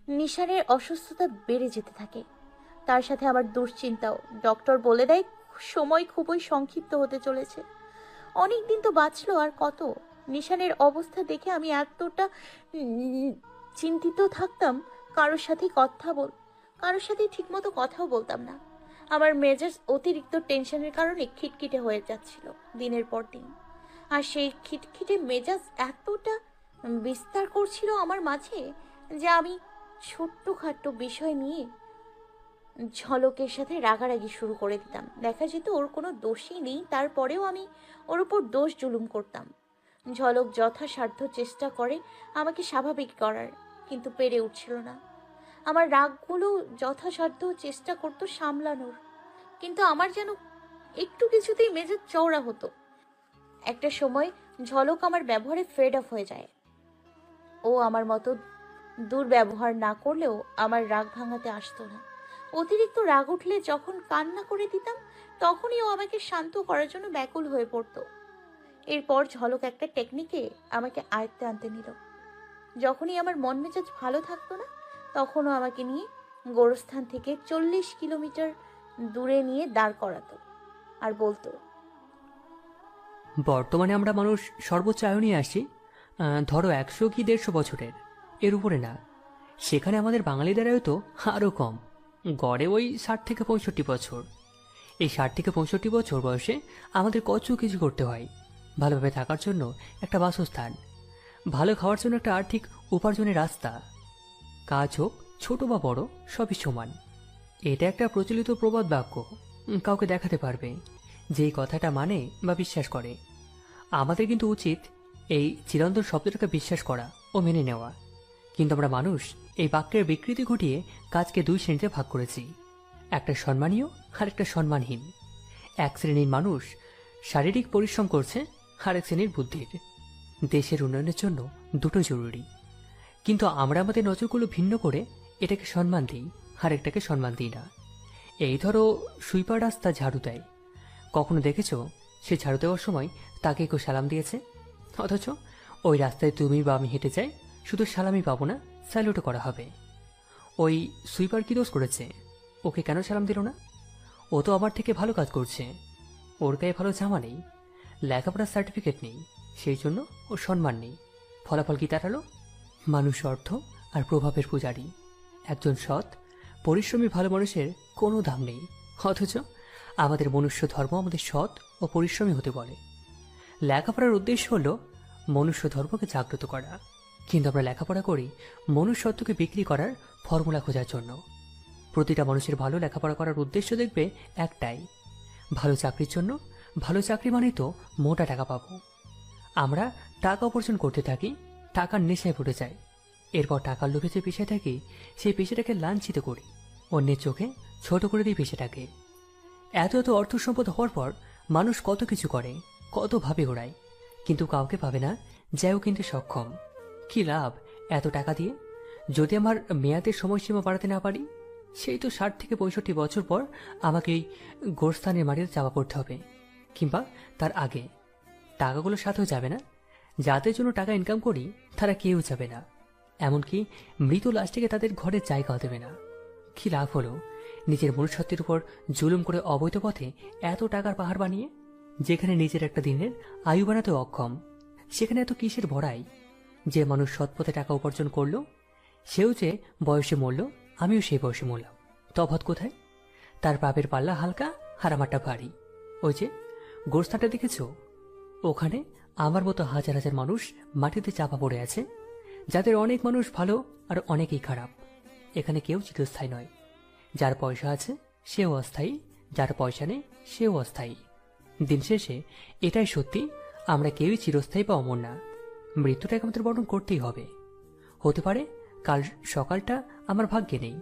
নিশানের অসুস্থতা বেড়ে যেতে থাকে, তার সাথে আমার দুশ্চিন্তাও। ডক্টর বলে দেয় সময় খুবই সংক্ষিপ্ত হতে চলেছে। অনেক দিন তো বাঁচলো, আর কত। নিশানের অবস্থা দেখে আমি এতটা উম, চিন্তিত থাকতাম, কারোর সাথে কারোর সাথে ঠিকমতো কথাও বলতাম না। আমার মেজাজ অতিরিক্ত টেনশনের কারণে খিটখিটে হয়ে যাচ্ছিল দিনের পর দিন। আর সেই খিটখিটে মেজাজ এতটা বিস্তার করছিল আমার মাঝে যে আমি ছোট্টখাট্ট বিষয় নিয়ে ঝলকের সাথে রাগারাগি শুরু করে দিতাম। দেখা যেত ওর কোনো দোষই নেই, তারপরেও আমি ওর উপর দোষ জুলুম করতাম। ঝলক যথাসাধ্য চেষ্টা করে আমাকে স্বাভাবিক করার, কিন্তু পেরে উঠছিল না। আমার রাগগুলো যথাসাধ্য চেষ্টা করতো সামলানোর, কিন্তু আমার যেন একটু কিছুতেই মেজাজ চওড়া হতো। একটা সময় ঝলক আমার ব্যবহারে ফেড অফ হয়ে যায়। ও আমার মতো দুর্ব্যবহার না করলেও আমার রাগ ভাঙাতে আসতো না। অতিরিক্ত রাগ উঠলে যখন কান্না করে দিতাম, তখনই ও আমাকে শান্ত করার জন্য ব্যাকুল হয়ে পড়তো। এরপর ঝলক একটা টেকনিকে আমাকে আয়ত্তে আনতে নিল। যখনই আমার মন মেজাজ ভালো থাকতো না, তখনও আমাকে নিয়ে গোরস্থান থেকে 40 কিলোমিটার দূরে নিয়ে দাঁড় করাতো আর বলতো, বর্তমানে আমরা মানুষ সর্বোচ্চ আয়ু নিয়ে আসি, ধরো 100 কি 150 বছরের, এর উপরে না। সেখানে আমাদের বাঙালিদের আয়ু তো আরও কম, গড়ে ওই 60 থেকে 65 বছর। এই 60 থেকে 65 বছর বয়সে আমাদের কত কিছু করতে হয়। ভালোভাবে থাকার জন্য একটা বাসস্থান, ভালো খাওয়ার জন্য একটা আর্থিক উপার্জনের রাস্তা, কাজ হোক ছোট বা বড় সবই সমান। এটা একটা প্রচলিত প্রবাদ বাক্য, কাউকে দেখাতে পারবে যে এই কথাটা মানে বা বিশ্বাস করে। আমাদের কিন্তু উচিত এই চিরন্তন শব্দটাকে বিশ্বাস করা ও মেনে নেওয়া। কিন্তু আমরা মানুষ এই বাক্যের বিকৃতি ঘটিয়ে কাজকে দুই শ্রেণীতে ভাগ করেছি, একটা সম্মানীয় আর একটা সম্মানহীন। এক শ্রেণীর মানুষ শারীরিক পরিশ্রম করছে, আরেক শ্রেণীর বুদ্ধির। দেশের উন্নয়নের জন্য দুটো জরুরি, কিন্তু আমরা আমাদের নজরগুলো ভিন্ন করে এটাকে সম্মান দিই, আরেকটাকে সম্মান দিই না। এই ধরো সুইপার রাস্তা ঝাড়ু দেয়, কখনো দেখেছ সে ঝাড়ু দেওয়ার সময় তাকে কেউ সালাম দিয়েছে? অথচ ওই রাস্তায় তুমি বা আমি হেঁটে যাই, শুধু সালামই পাবো না, স্যালুটও করা হবে। ওই সুইপার কি দোষ করেছে? ওকে কেন সালাম দিল না? ও তো আমার থেকে ভালো কাজ করছে, ওর গায়ে ভালো জামা নেই, লেখাপড়ার সার্টিফিকেট নেই, সেই জন্য ওর সম্মান নেই। ফলাফল কি দাঁড়ালো? মানুষ অর্থ আর প্রভাবের পূজারী। একজন সৎ পরিশ্রমী ভালো মানুষের কোনো দাম নেই, অথচ আমাদের মনুষ্য ধর্ম আমাদের সৎ ও পরিশ্রমী হতে বলে। লেখাপড়ার উদ্দেশ্য হলো মনুষ্য ধর্মকে জাগ্রত করা, কিন্তু আমরা লেখাপড়া করি মনুষ্যত্বকে বিক্রি করার ফর্মুলা খোঁজার জন্য। প্রতিটা মানুষের ভালো লেখাপড়া করার উদ্দেশ্য দেখবে একটাই, ভালো চাকরির জন্য। ভালো চাকরি মানেই তো মোটা টাকা পাবো। আমরা টাকা উপার্জন করতে থাকি, টাকার নেশায় পড়ে যাই। এরপর টাকার লোভে যে পেশায় থাকি, সেই পেশাটাকে লাঞ্ছিত করি, অন্যের চোখে ছোট করে দিই পেশাটাকে। এত এত অর্থ সম্পদ হওয়ার পর মানুষ কত কিছু করে, কত ভাবে ওড়ায়, কিন্তু কাউকে পাবে না যাও কিনতে সক্ষম। কি লাভ এত টাকা দিয়ে, যদি আমার মেয়াদের সময়সীমা বাড়াতে না পারি? সেই তো 60 থেকে 65 বছর পর আমাকে এই গোরস্থানের মাটিতে চাপা পড়তে হবে, কিংবা তার আগে। টাকাগুলো সাথেও যাবে না, যাদের জন্য টাকা ইনকাম করি তারা কেউ যাবে না, এমনকি মৃত লাশটিকে তাদের ঘরে জায়গাও দেবে না। কি লাভ হলো নিজের মনুষ্যত্বের উপর জুলুম করে অবৈধ পথে এত টাকার পাহাড় বানিয়ে? যেখানে নিজের একটা দিনের আয়ু বানাতে অক্ষম, সেখানে এত কিসের ভরাই? যে মানুষ সৎপথে টাকা উপার্জন করলো, সেও যে বয়সে মরল, আমিও সেই বয়সে মরলাম, তফাৎ কোথায়? তার পাপের পাল্লা হালকা আর আমারটা ভারী। ওই যে গোরস্থানটা দেখেছ, ওখানে আমার মতো হাজার হাজার মানুষ মাটিতে চাপা পড়ে আছে, যাদের অনেক মানুষ ভালো আর অনেকেই খারাপ। এখানে কেউ চিরস্থায়ী নয়। যার পয়সা আছে সেও অস্থায়ী, যার পয়সা নেই সেও অস্থায়ী। দিন শেষে এটাই সত্যি, আমরা কেউই চিরস্থায়ী বা অমর না। মৃত্যুটাকে আমাদের বরণ করতেই হবে। হতে পারে কাল সকালটা আমার ভাগ্যে নেই,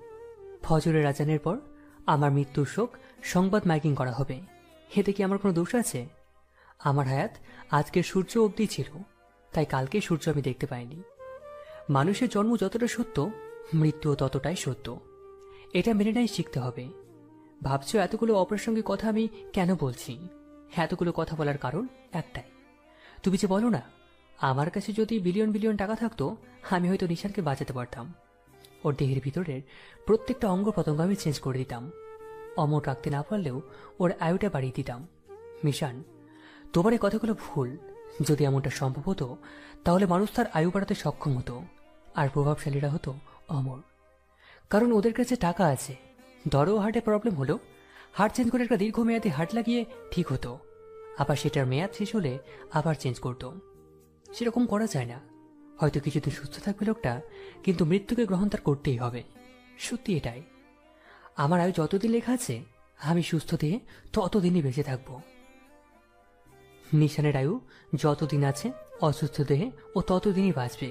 ফজরের আজানের পর আমার মৃত্যুর শোক সংবাদ মাইকিং করা হবে। এতে কি আমার কোনো দোষ আছে? আমার হায়াত আজকের সূর্য অবধি ছিল, তাই কালকে সূর্য আমি দেখতে পাইনি। মানুষের জন্ম যতটা সত্য, মৃত্যুও ততটাই সত্য। এটা মেনে নেয় শিখতে হবে। ভাবছো এতগুলো অপ্রাসঙ্গিক কথা আমি কেন বলছি? এতগুলো কথা বলার কারণ একটাই, তুমি যে বলো না আমার কাছে যদি বিলিয়ন বিলিয়ন টাকা থাকতো, আমি হয়তো নিশানকে বাঁচাতে পারতাম। ওর দেহের ভিতরের প্রত্যেকটা অঙ্গ প্রত্যঙ্গ আমি চেঞ্জ করে দিতাম। অমর রাখতে না পারলেও ওর আয়ুটা বাড়িয়ে দিতাম। মিশান, তোমার এই কথাগুলো ভুল। যদি এমনটা সম্ভব হতো, তাহলে মানুষ তার আয়ু বাড়াতে সক্ষম হতো, আর প্রভাবশালীরা হতো অমর। কারণ ওদের কাছে টাকা আছে। ধরো হার্টে প্রবলেম হলো, হার্ট চেঞ্জ করে একটা দীর্ঘমেয়াদী হার্ট লাগিয়ে ঠিক হতো, আবার সেটার মেয়াদ শেষ হলে আবার চেঞ্জ করতো। সেরকম করা যায় না। হয়তো কিছুদিন সুস্থ থাকবে লোকটা, কিন্তু মৃত্যুকে গ্রহণ তার করতেই হবে। সত্যি এটাই। আমার আয়ু যতদিন লেখা আছে, আমি সুস্থ দেহে ততদিনই বেঁচে থাকব। নিশানের আয়ু যতদিন আছে, অসুস্থ দেহে ও ততদিনই বাঁচবে।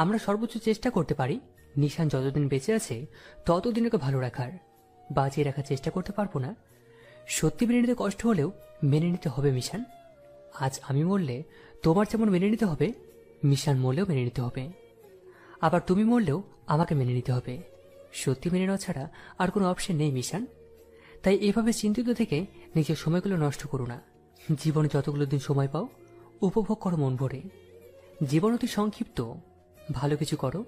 আমরা সর্বোচ্চ চেষ্টা করতে পারি নিশান যতদিন বেঁচে আছে ততদিন ওকে ভালো রাখার, বাঁচিয়ে রাখার চেষ্টা করতে পারবো না। সত্যি মেনে নিতে কষ্ট হলেও মেনে নিতে হবে মিশান। আজ আমি মরলে তোমার যেমন মেনে নিতে হবে, মিশান মরলেও মেনে নিতে হবে। আবার তুমি মরলেও আমাকে মেনে নিতে হবে। সত্যি মেনে নেওয়া ছাড়া আর কোনো অপশন নেই মিশান। তাই এভাবে চিন্তিত থেকে নিজের সময়গুলো নষ্ট করো না। জীবনে যতগুলো দিন সময় পাও, উপভোগ করো মন ভরে। জীবন অতি সংক্ষিপ্ত, ভালো কিছু করো।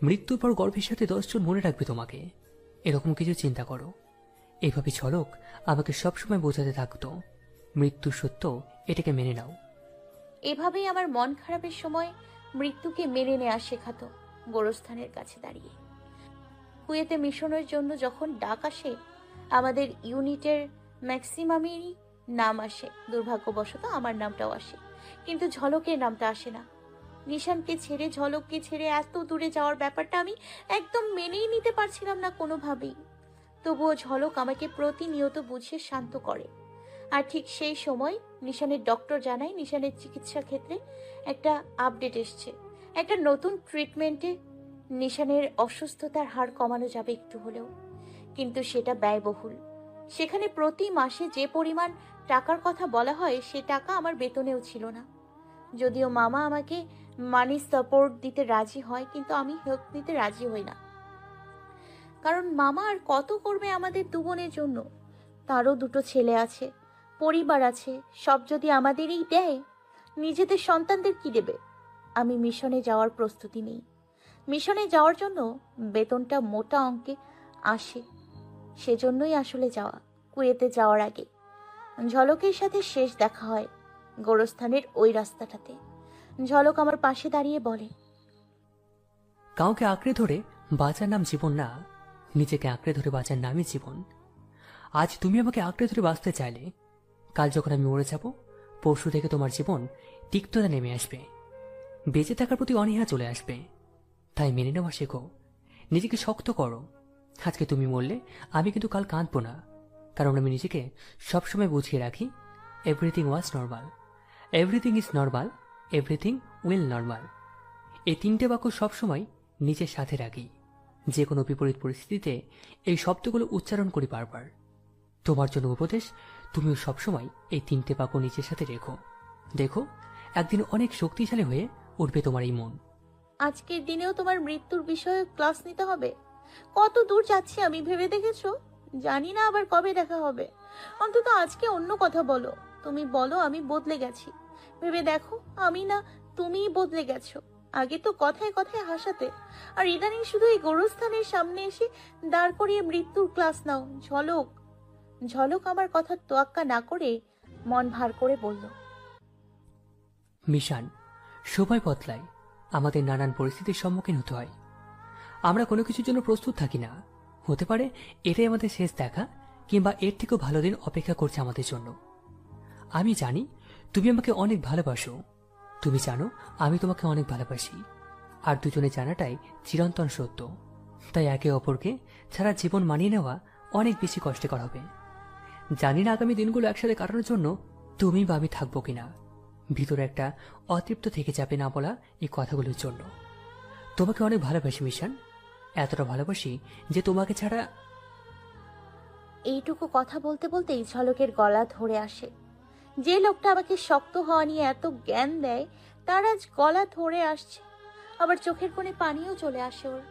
মৃত্যুর পর গর্ভের সাথে 10 জন মনে রাখবে তোমাকে, এরকম কিছু চিন্তা করো। এভাবে ঝলক আমাকে সবসময় বোঝাতে থাকতো, মৃত্যু সত্য, এটাকে মেনে নাও। এভাবেই আমার মন খারাপের সময় মৃত্যুকে মেনে নেওয়া শেখাতো গোরস্থানের কাছে দাঁড়িয়ে। কুয়েতে মিশনের জন্য যখন ডাক আসে, আমাদের ইউনিটের ম্যাক্সিমামেরই নাম আসে। দুর্ভাগ্যবশত আমার নামটাও আসে, কিন্তু ঝলকের নামটা আসে না। নিশানকে ছেড়ে, ঝলককে ছেড়ে এত দূরে যাওয়ার ব্যাপারটা আমি একদম মেনেই নিতে পারছিলাম না কোনোভাবেই। তবুও ঝলক আমাকে প্রতিনিয়ত বুঝিয়ে শান্ত করে। আর ঠিক সেই সময় নিশানের ডক্টর জানায় নিশানের চিকিৎসা ক্ষেত্রে একটা আপডেট এসছে। একটা নতুন ট্রিটমেন্টে নিশানের অসুস্থতার হার কমানো যাবে একটু হলেও, কিন্তু সেটা ব্যয়বহুল। সেখানে প্রতি মাসে যে পরিমাণ টাকার কথা বলা হয়, সে টাকা আমার বেতনেও ছিল না। যদিও মামা আমাকে মানি সাপোর্ট দিতে রাজি হয়, কিন্তু আমি হেল্প নিতে রাজি হই না। কারণ মামা আর কত করবে আমাদের দুবোনের জন্য? তারও দুটো ছেলে আছে, পরিবার আছে। সব যদি আমাদেরই দেয়, নিজেদের সন্তানদের কি দেবে? আমি মিশনে যাওয়ার প্রস্তুতি নেই। মিশনে যাওয়ার জন্য বেতনটা মোটা অঙ্কে আসে, সেজন্যই আসলে যাওয়া। কুয়েতে যাওয়ার আগে ঝলকের সাথে শেষ দেখা হয় গোরস্থানের ওই রাস্তাটাতে। ঝলক আমার পাশে দাঁড়িয়ে বলে, কাউকে আঁকড়ে ধরে বাঁচার নাম জীবন না, নিজেকে আঁকড়ে ধরে বাঁচার নামই জীবন। আজ তুমি আমাকে আঁকড়ে ধরে বাঁচতে চাইলে, কাল যখন আমি মরে যাব, পরশু থেকে তোমার জীবন তিক্ততা নেমে আসবে, বেঁচে থাকার প্রতি অনীহা চলে আসবে। তাই মেনে নেওয়া শেখো, নিজেকে শক্ত করো। আজকে তুমি মরলে আমি কিন্তু কাল কাঁদবো না, কারণ আমি নিজেকে সবসময় বুঝিয়ে রাখি, everything was normal, everything is normal, everything will normal. এই 3টে বাক্য সবসময় নিজের সাথে রাখি। যে কোনো বিপরীত পরিস্থিতিতে এই শব্দগুলো উচ্চারণ করি বারবার। তোমার জন্য উপদেশ, তুমিও সবসময় এই 3টে বাক্য নিজের সাথে রেখো। দেখো, একদিন অনেক শক্তিশালী হয়ে উঠবে তোমার এই মন। আজকের দিনেও তোমার মৃত্যুর বিষয়ে ক্লাস নিতে হবে? কত দূর যাচ্ছি আমি ভেবে দেখেছো? জানি না আবার কবে দেখা হবে। অন্তত আজকে অন্য কথা বলো। তুমি বলো আমি বদলে গেছি। ভেবে দেখো, আমি না তুমিই বদলে গেছো। আগে তো কথায় কথায় হাসাতে, আর ইদানিং শুধু এই গোরস্থানের সামনে এসে দাঁড় করিয়ে মৃত্যুর ক্লাস নাও। ঝলক ঝলক আমার কথা তোয়াক্কা না করে মন ভার করে বলল, মিশান, সময় বদলায়, আমাদের নানান পরিস্থিতির সম্মুখীন হতে হয়। আমরা কোনো কিছুর জন্য প্রস্তুত থাকি না। হতে পারে এটাই আমাদের শেষ দেখা, কিংবা এর থেকেও ভালো দিন অপেক্ষা করছে আমাদের জন্য। আমি জানি তুমি আমাকে অনেক ভালোবাসো, তুমি জানো আমি তোমাকে অনেক ভালোবাসি। আর দুজনে জানাটাই চিরন্তন সত্য। তাই একে অপরকে ছাড়া জীবন মানিয়ে নেওয়া অনেক বেশি কষ্টকর হবে। জানি না আগামী দিনগুলো একসাথে কাটানোর জন্য তুমি বা আমি থাকবো কিনা। ভিতরে একটা অতৃপ্ত থেকে যাবে না বলা এই কথাগুলোর জন্য। তোমাকে অনেক ভালোবাসি মিশান, এতটা ভালোবাসি যে তোমাকে ছাড়া। এইটুকু কথা বলতে বলতেই ঝলকের গলা ধরে আসে। যে লোকটা আমাকে শক্ত হওয়া নিয়ে এত জ্ঞান দেয়, তার আজ গলা ধরে আসছে। আবার চোখের কোণে পানিও চলে আসে ওর।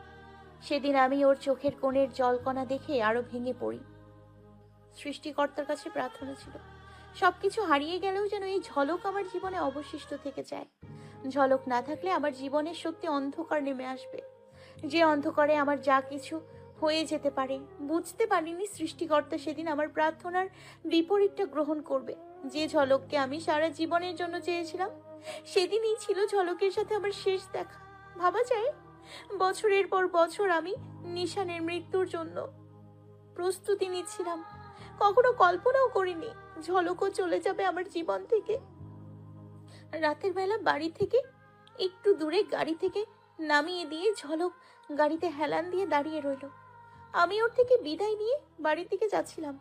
সেদিন আমি ওর চোখের কোণের জলকণা দেখে আরো ভেঙে পড়ি। সৃষ্টিকর্তার কাছে প্রার্থনা ছিল, সবকিছু হারিয়ে গেলেও যেন এই ঝলক আমার জীবনে অবশিষ্ট থেকে যায়। ঝলক না থাকলে আমার জীবনে সত্যি অন্ধকার নেমে আসবে, যে অন্ধকারে আমার যা কিছু হয়ে যেতে পারে। বুঝতে পারিনি সৃষ্টিকর্তা সেদিন আমার প্রার্থনার বিপরীতটা গ্রহণ করবে। যে ঝলককে আমি সারা জীবনের জন্য চেয়েছিলাম, সেদিনই ছিল ঝলকের সাথে আমার শেষ দেখা। ভাবা যায়, বছরের পর বছর আমি নিশানের মৃত্যুর জন্য প্রস্তুতি নিচ্ছিলাম। কখনো কল্পনাও করিনি ঝলকও চলে যাবে আমার জীবন থেকে। রাতের বেলা বাড়ি থেকে একটু দূরে গাড়ি থেকে নামিয়ে দিয়ে ঝলক গাড়িতে হেলান দিয়ে দাঁড়িয়ে রইল। আমি ওর থেকে বিদায় নিয়ে বাড়ির দিকে যাচ্ছিলাম।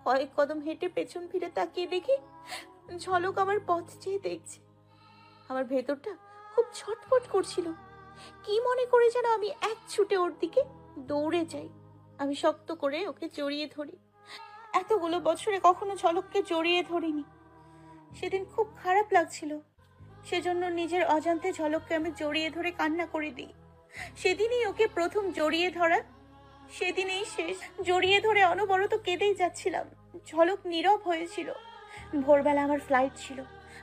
কয়েক কদম হেঁটে পেছন ফিরে তাকিয়ে দেখি ঝলক আমার পথ চেয়ে দেখছে। আমার ভেতরটা খুব ছটফট করছিল। কি মনে করে যেন আমি এক ছুটে ওর দিকে দৌড়ে যাই। আমি শক্ত করে ওকে জড়িয়ে ধরি। এতগুলো বছরে কখনো ঝলককে জড়িয়ে ধরিনি। সেদিন খুব খারাপ লাগছিল, সেজন্য নিজের অজান্তে ঝলককে আমি জড়িয়ে ধরে কান্না করে দিই। সেদিনই ওকে প্রথম জড়িয়ে ধরা, সেদিনই শেষ। জড়িয়ে ধরে অনবরত কেঁদেই যাচ্ছিলাম। ঝলক নীরব হয়েছিল। ভোরবেলা আমার ফ্লাইট ছিল,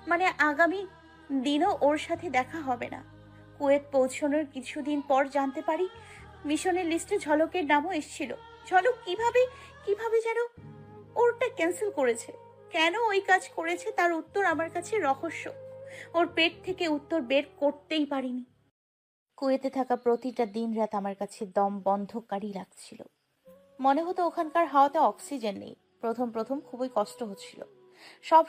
মানে আগামী দিনও ওর সাথে দেখা হবে না। কুয়েত পৌঁছানোর কিছুদিন পর জানতে পারি মিশনের লিস্টে ঝলকের নামও এসেছিল। ঝলক কিভাবে কিভাবে যেন ওরটা ক্যান্সেল করেছে। কেন ওই কাজ করেছে তার উত্তর আমার কাছে রহস্য। ওর পেট থেকে উত্তর বের করতেই পারিনি। কুয়েতে থাকা প্রতিটা দিন রাত আমার কাছে দম বন্ধকারী লাগছিল। মনে হতো ওখানকার হাওয়াতে অক্সিজেন নেই। প্রথম প্রথম খুবই কষ্ট হচ্ছিল। সব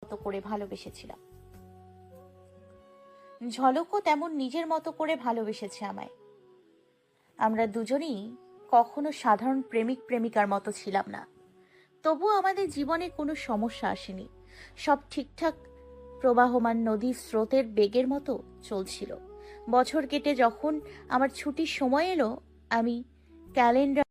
মতো করে ভালোবেসেছিলাম। ঝলকও তেমন নিজের মতো করে ভালোবেসেছে আমায়। আমরা দুজনেই কখনো সাধারণ প্রেমিক প্রেমিকার মতো ছিলাম না, তবুও আমাদের জীবনে কোনো সমস্যা আসেনি। সব ঠিকঠাক প্রবাহমান নদীর স্রোতের বেগের মতো চলছিল। বছর কেটে যখন আমার ছুটির সময় এলো, আমি ক্যালেন্ডার